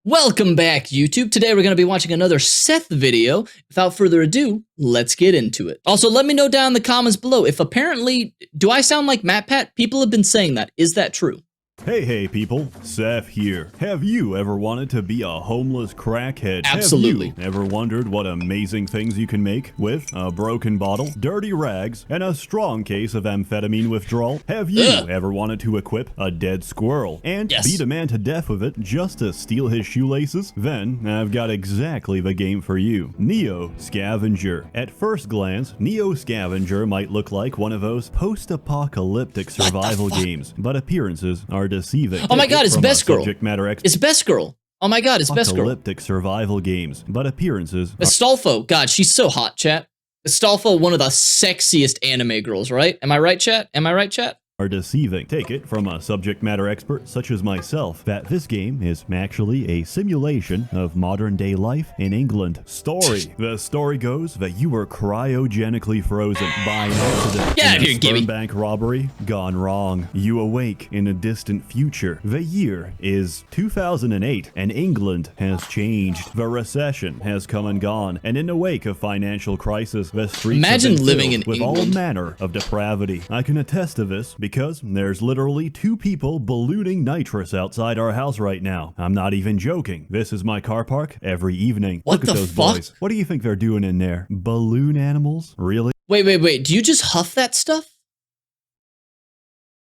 Welcome back, YouTube. Today we're going to be watching another Seth video. Without further ado, let's get into it. Also, let me know down in the comments below if apparently, do I sound like MatPat? People have been saying that. Is that true? Hey people, Seth here. Have you ever wanted to be a homeless crackhead? Absolutely. Have you ever wondered what amazing things you can make with a broken bottle, dirty rags, and a strong case of amphetamine withdrawal? Have you ever wanted to equip a dead squirrel and beat a man to death with it just to steal his shoelaces? Then, I've got exactly the game for you. NEO Scavenger. At first glance, NEO Scavenger might look like one of those post-apocalyptic survival games, but appearances are deceiving. Oh my god, it's Best Girl. It's Best Girl. Oh my god, it's Best Girl. Apocalyptic survival games, but appearances. Astolfo, god, she's so hot, chat. Astolfo, one of the sexiest anime girls, right? Am I right, chat? Am I right, chat? Are deceiving. Take it from a subject matter expert such as myself that this game is actually a simulation of modern day life in England. The story goes that you were cryogenically frozen by an accident in a sperm bank robbery gone wrong. You awake in a distant future. The year is 2008 and England has changed. The recession has come and gone, and in the wake of financial crisis, the streets have been living in filled with all manner of depravity. I can attest to this because there's literally 2 people ballooning nitrous outside our house right now. I'm not even joking. This is my car park every evening. What Look at those boys. What do you think they're doing in there? Balloon animals? Really? Wait. Do you just huff that stuff?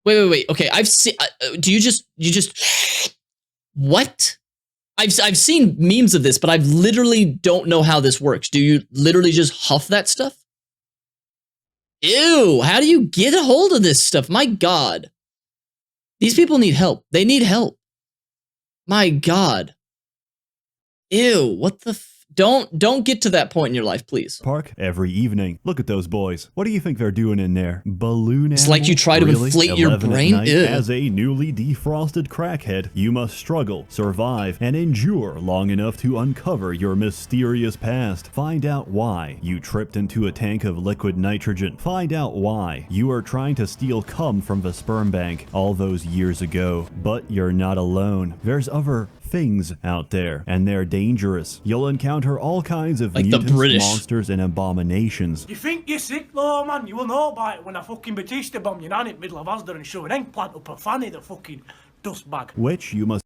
Wait. Okay, I've seen. Do you just? What? I've seen memes of this, but I literally don't know how this works. Do you literally just huff that stuff? Ew, how do you get a hold of this stuff? My god. These people need help. They need help. My god. Ew, what the Don't get to that point in your life, please. Park every evening. Look at those boys. What do you think they're doing in there? Balloon animals? It's like you try to inflate your brain. As a newly defrosted crackhead, you must struggle, survive, and endure long enough to uncover your mysterious past. Find out why you tripped into a tank of liquid nitrogen. Find out why you are trying to steal cum from the sperm bank all those years ago. But you're not alone. There's other things out there, and they're dangerous. You'll encounter all kinds of mutants, monsters, and abominations. You think you're sick though, man? You will know about it when I fucking Batista bomb your nan in the middle of Asda and show an eggplant up her fanny, the fucking dust bag. Which you must...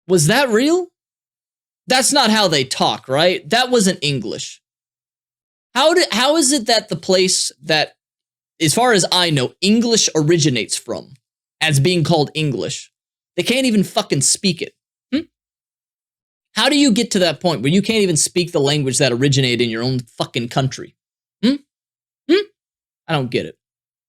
Was that real? That's not how they talk, right? That wasn't English. How is it that the place that, as far as I know, English originates from, as being called English, they can't even fucking speak it? How do you get to that point where you can't even speak the language that originated in your own fucking country? I don't get it.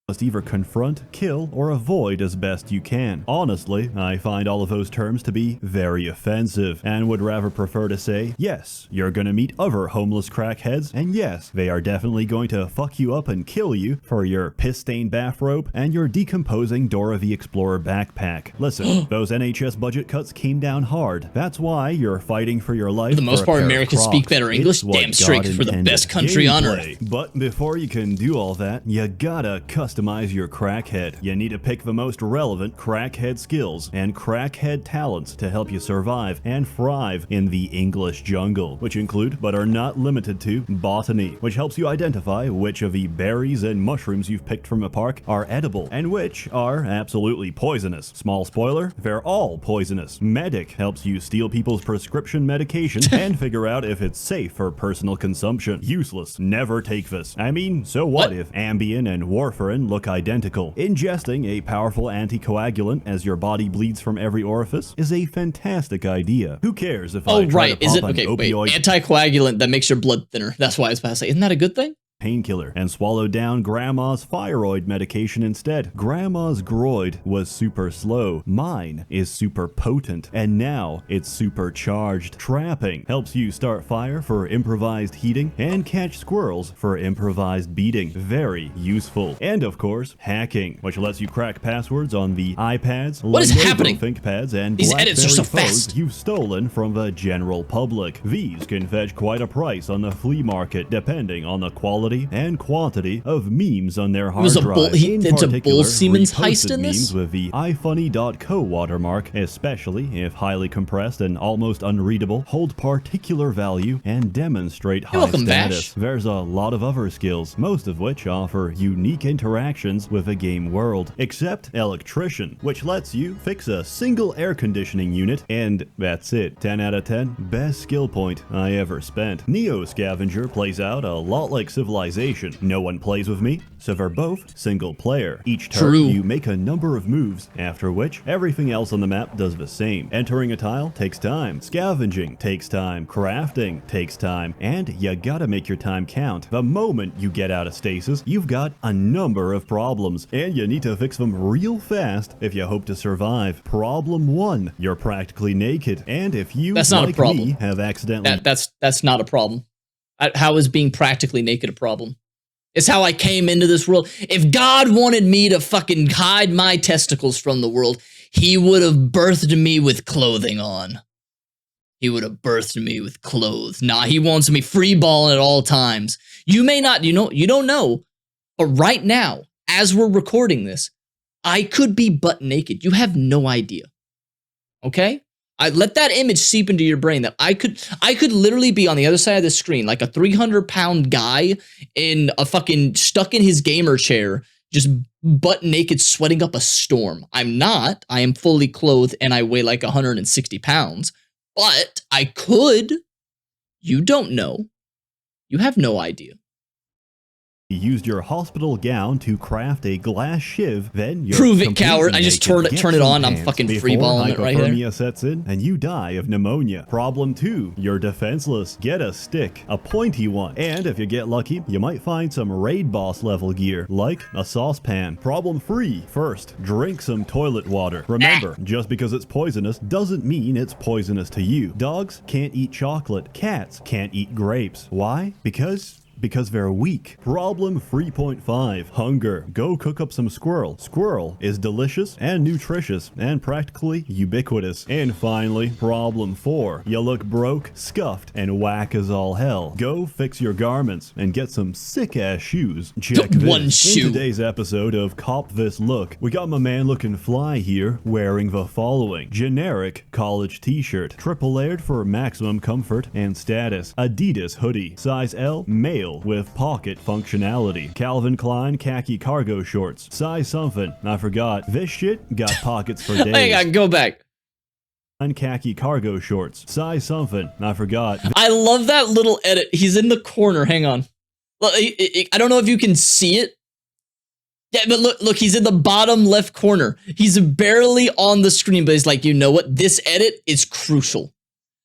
Must either confront, kill, or avoid as best you can. Honestly, I find all of those terms to be very offensive, and would rather prefer to say, yes, you're gonna meet other homeless crackheads, and yes, they are definitely going to fuck you up and kill you for your piss-stained bathrobe and your decomposing Dora the Explorer backpack. Listen, those NHS budget cuts came down hard. That's why you're fighting for your life. For the most part, Americans speak better English. Damn straight, for the best country on earth. But before you can do all that, you gotta customize your crackhead. You need to pick the most relevant crackhead skills and crackhead talents to help you survive and thrive in the English jungle, which include, but are not limited to, botany, which helps you identify which of the berries and mushrooms you've picked from a park are edible and which are absolutely poisonous. Small spoiler, they're all poisonous. Medic helps you steal people's prescription medication and figure out if it's safe for personal consumption. Useless. Never take this. I mean, so what if Ambien and warfarin look identical? Ingesting a powerful anticoagulant as your body bleeds from every orifice is a fantastic idea. Who cares if I try to pop an opioid anticoagulant that makes your blood thinner? That's why I was about to say, isn't that a good thing? Painkiller and swallow down Grandma's thyroid medication instead. Grandma's groid was super slow. Mine is super potent, and now it's supercharged. Trapping helps you start fire for improvised heating and catch squirrels for improvised beating. Very useful. And of course, hacking, which lets you crack passwords on the iPads, what is happening? ThinkPads, and these edits are so fast you've stolen from the general public. These can fetch quite a price on the flea market, depending on the quality quality and quantity of memes on their hard was a drive. bull- he- In it's a particular, Bull Siemens reposted heist in this? memes with the ifunny.co watermark, especially if highly compressed and almost unreadable, hold particular value and demonstrate high welcome, status. Vash. There's a lot of other skills, most of which offer unique interactions with the game world, except Electrician, which lets you fix a single air conditioning unit, and that's it. 10 out of 10, best skill point I ever spent. NEO Scavenger plays out a lot like Civilization. No one plays with me, so they're both single player. Each turn, True. you make a number of moves, after which everything else on the map does the same. Entering a tile takes time, scavenging takes time, crafting takes time, and you gotta make your time count. The moment you get out of stasis, you've got a number of problems, and you need to fix them real fast if you hope to survive. Problem 1, you're practically naked, and if you, That's not a like problem. me, have accidentally That's not a problem. How is being practically naked a problem? It's how I came into this world. If God wanted me to fucking hide my testicles from the world, he would have birthed me with clothing on. He would have birthed me with clothes. Nah, he wants me free balling at all times. You may not, you don't know, but right now, as we're recording this, I could be butt naked. You have no idea. Okay? I let that image seep into your brain that I could literally be on the other side of the screen like a 300-pound guy in a fucking stuck in his gamer chair, just butt naked, sweating up a storm. I'm not. I am fully clothed and I weigh like 160 pounds. But I could. You don't know. You have no idea. You used your hospital gown to craft a glass shiv, then you're Prove it, completely coward. I just naked. turn it Get on. some I'm pants fucking before freeballing it right there. hypothermia sets in and you die of pneumonia. Problem 2, you're defenseless. Get a stick, a pointy one, and if you get lucky, you might find some raid boss level gear, like a saucepan. Problem 3, first, drink some toilet water. Remember, just because it's poisonous doesn't mean it's poisonous to you. Dogs can't eat chocolate. Cats can't eat grapes. Why? Because they're weak. Problem 3.5, hunger. Go cook up some squirrel. Squirrel is delicious and nutritious and practically ubiquitous. And finally, problem 4, you look broke, scuffed, and whack as all hell. Go fix your garments and get some sick-ass shoes. Check this. One shoe. In today's episode of Cop This Look, we got my man looking fly here wearing the following. Generic college t-shirt, triple layered for maximum comfort and status. Adidas hoodie, size L, male with pocket functionality. Calvin Klein khaki cargo shorts, size something, I forgot. This shit got pockets for days. Hang on, go back. Khaki cargo shorts, size something, I forgot. I love that little edit. He's in the corner. Hang on. Look, I don't know if you can see it. Yeah, but look, he's in the bottom left corner. He's barely on the screen, but he's like, you know what? This edit is crucial.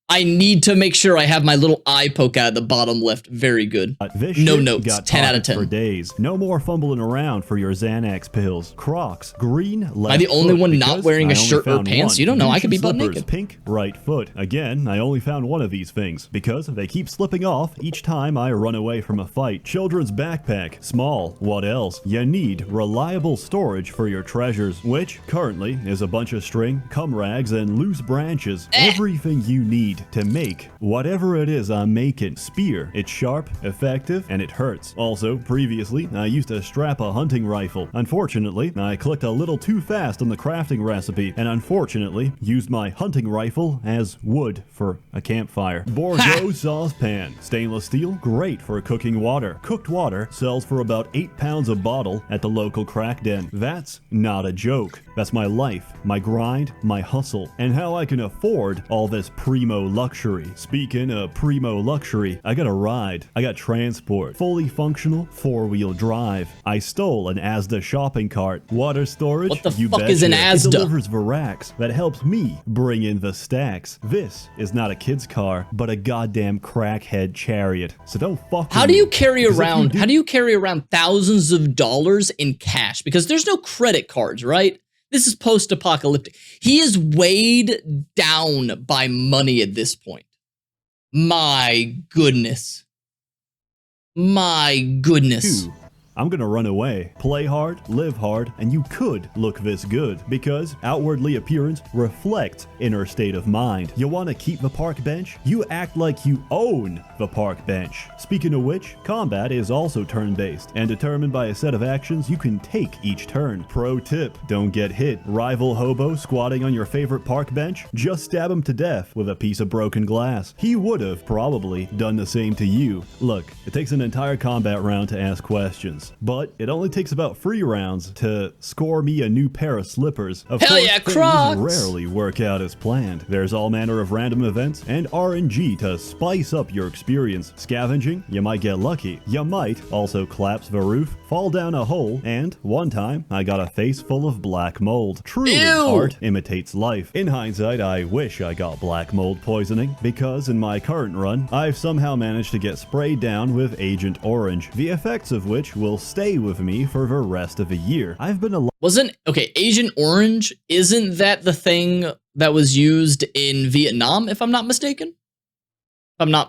I need to make sure I have my little eye poke out of the bottom left. Very good. This No shit notes. got 10 out of pockets 10. For days. No more fumbling around for your Xanax pills. Crocs, green left Am I the only foot, one not because wearing a I only shirt or found pants? one. You don't know. I could be Gucci butt slippers, naked. Pink right foot. Again, I only found one of these things because they keep slipping off each time I run away from a fight. Children's backpack. Small. What else? You need reliable storage for your treasures, which currently is a bunch of string, cum rags, and loose branches. Everything you need to make whatever it is I'm making. Spear. It's sharp, effective, and it hurts. Also, previously, I used to strap a hunting rifle. Unfortunately, I clicked a little too fast on the crafting recipe, and unfortunately, used my hunting rifle as wood for a campfire. Bordeaux saucepan. Stainless steel, great for cooking water. Cooked water sells for about 8 pounds a bottle at the local crack den. That's not a joke. That's my life, my grind, my hustle, and how I can afford all this primo luxury. Speaking of primo luxury, I got a ride. I got transport. Fully functional 4-wheel drive. I stole an Asda shopping cart. Water storage? What the You fuck is an betcha. Asda? It delivers the racks that helps me bring in the stacks. This is not a kid's car, but a goddamn crackhead chariot. So don't fuck How with do you me. carry 'Cause if you around? do- How do you carry around thousands of dollars in cash? Because there's no credit cards, right? This is post-apocalyptic. He is weighed down by money at this point. My goodness. My goodness. 2, I'm gonna run away. Play hard, live hard, and you could look this good, because outwardly appearance reflects inner state of mind. You wanna keep the park bench? You act like you own the park bench. Speaking of which, combat is also turn-based, and determined by a set of actions you can take each turn. Pro tip, don't get hit. Rival hobo squatting on your favorite park bench? Just stab him to death with a piece of broken glass. He would have probably done the same to you. Look, it takes an entire combat round to ask questions, but it only takes about 3 rounds to score me a new pair of slippers. Of Hell course, yeah, things Crocs! rarely work out as planned. There's all manner of random events and RNG to spice up your experience. Scavenging, you might get lucky. You might also collapse the roof, fall down a hole, and one time I got a face full of black mold. Truly, Ew! art imitates life. In hindsight, I wish I got black mold poisoning, because in my current run, I've somehow managed to get sprayed down with Agent Orange, the effects of which will stay with me for the rest of the year. I've been Okay, Agent Orange, isn't that the thing that was used in Vietnam, if I'm not mistaken?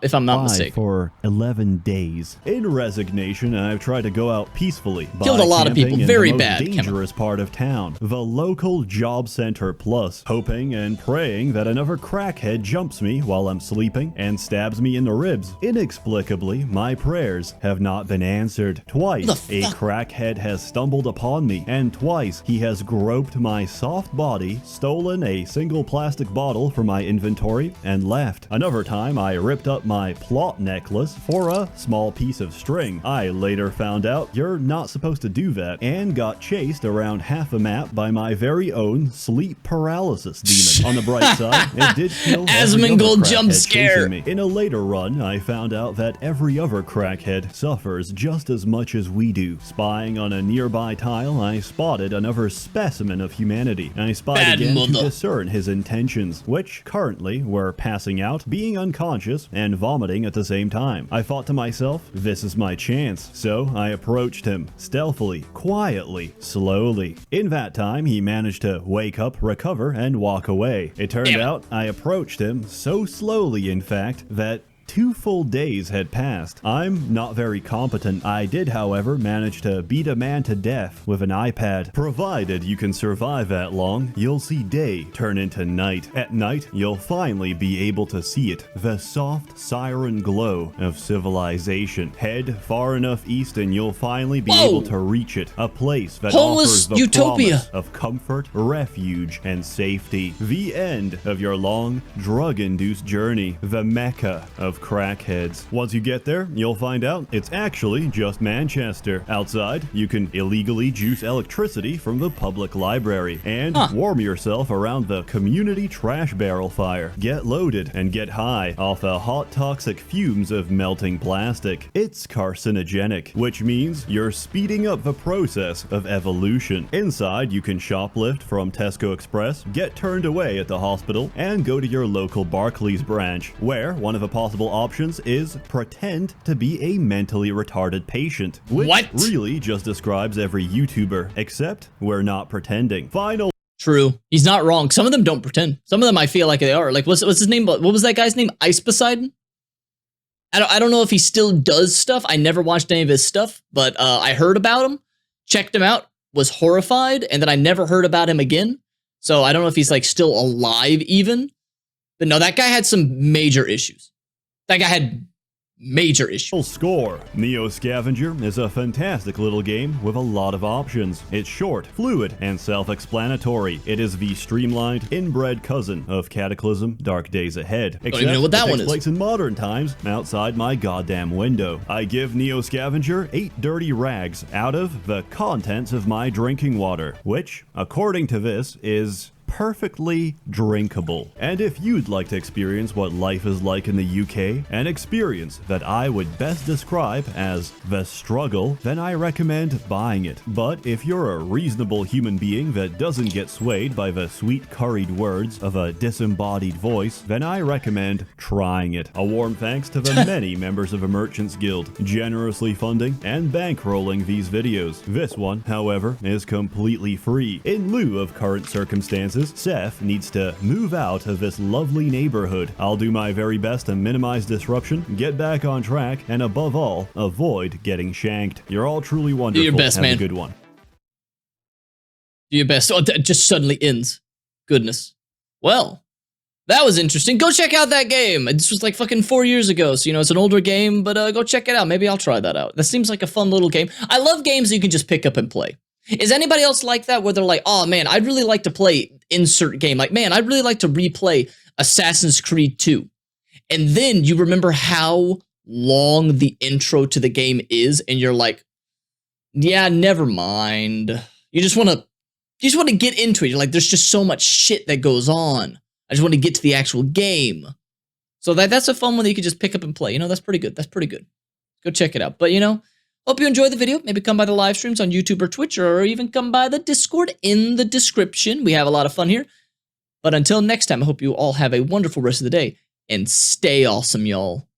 If I'm not mistaken. For 11 days. In resignation, I've tried to go out peacefully. Killed a lot of people. Very bad. The most dangerous part of town, the local job center plus, hoping and praying that another crackhead jumps me while I'm sleeping and stabs me in the ribs. Inexplicably, my prayers have not been answered. Twice, a crackhead has stumbled upon me, and twice he has groped my soft body, stolen a single plastic bottle from my inventory, and left. Another time, I ripped up my plot necklace for a small piece of string. I later found out you're not supposed to do that, and got chased around half a map by my very own sleep paralysis demon. On the bright side, it did kill Asmongold jump scare. me. In a later run, I found out that every other crackhead suffers just as much as we do. Spying on a nearby tile, I spotted another specimen of humanity. I spied again to discern his intentions, which currently were passing out, being unconscious, and vomiting at the same time. I thought to myself, this is my chance, so I approached him, stealthily, quietly, slowly. In that time, he managed to wake up, recover, and walk away. It turned out I approached him so slowly, in fact, that 2 full days had passed. I'm not very competent. I did, however, manage to beat a man to death with an iPad. Provided you can survive that long, you'll see day turn into night. At night, you'll finally be able to see it, the soft siren glow of civilization. Head far enough east and you'll finally be able to reach it, a place that offers the promise of comfort, refuge, and safety. The end of your long, drug-induced journey, the mecca of crackheads. Once you get there, you'll find out it's actually just Manchester. Outside, you can illegally juice electricity from the public library and warm yourself around the community trash barrel fire. Get loaded and get high off the hot toxic fumes of melting plastic. It's carcinogenic, which means you're speeding up the process of evolution. Inside, you can shoplift from Tesco Express, get turned away at the hospital, and go to your local Barclays branch, where one of the possible options is pretend to be a mentally retarded patient, which really just describes every YouTuber, except we're not pretending. True. He's not wrong. Some of them don't pretend. Some of them I feel like they are. Like, what's his name? What was that guy's name? Ice Poseidon? I don't know if he still does stuff. I never watched any of his stuff, but I heard about him, checked him out, was horrified, and then I never heard about him again. So I don't know if he's like still alive even. But no, that guy had some major issues. That guy had major issues. Score. NEO Scavenger is a fantastic little game with a lot of options. It's short, fluid, and self-explanatory. It is the streamlined, inbred cousin of Cataclysm Dark Days Ahead. Except don't even know what that one is. It takes place in modern times, outside my goddamn window. I give NEO Scavenger 8 dirty rags out of the contents of my drinking water, which, according to this, is perfectly drinkable. And if you'd like to experience what life is like in the UK, an experience that I would best describe as the struggle, then I recommend buying it. But if you're a reasonable human being that doesn't get swayed by the sweet curried words of a disembodied voice, then I recommend trying it. A warm thanks to the many members of a Merchants Guild generously funding and bankrolling these videos. This one, however, is completely free. In lieu of current circumstances, circumstances, Seth needs to move out of this lovely neighborhood. I'll do my very best to minimize disruption, get back on track, and above all, avoid getting shanked. You're all truly wonderful. Do your best, Have man. a good one. Do your best. Oh, that just suddenly ends. Goodness. Well, that was interesting. Go check out that game. This was like fucking 4 years ago, so you know it's an older game, but go check it out. Maybe I'll try that out. That seems like a fun little game. I love games that you can just pick up and play. Is anybody else like that, where they're like, oh man, I'd really like to play insert game. Like, man, I'd really like to replay Assassin's Creed 2. And then you remember how long the intro to the game is, and you're like, yeah, never mind. You just want to get into it. You're like, there's just so much shit that goes on. I just want to get to the actual game. So that's a fun one that you can just pick up and play. You know, that's pretty good. That's pretty good. Go check it out. But, you know, hope you enjoyed the video. Maybe come by the live streams on YouTube or Twitch, or even come by the Discord in the description. We have a lot of fun here. But until next time, I hope you all have a wonderful rest of the day, and stay awesome, y'all.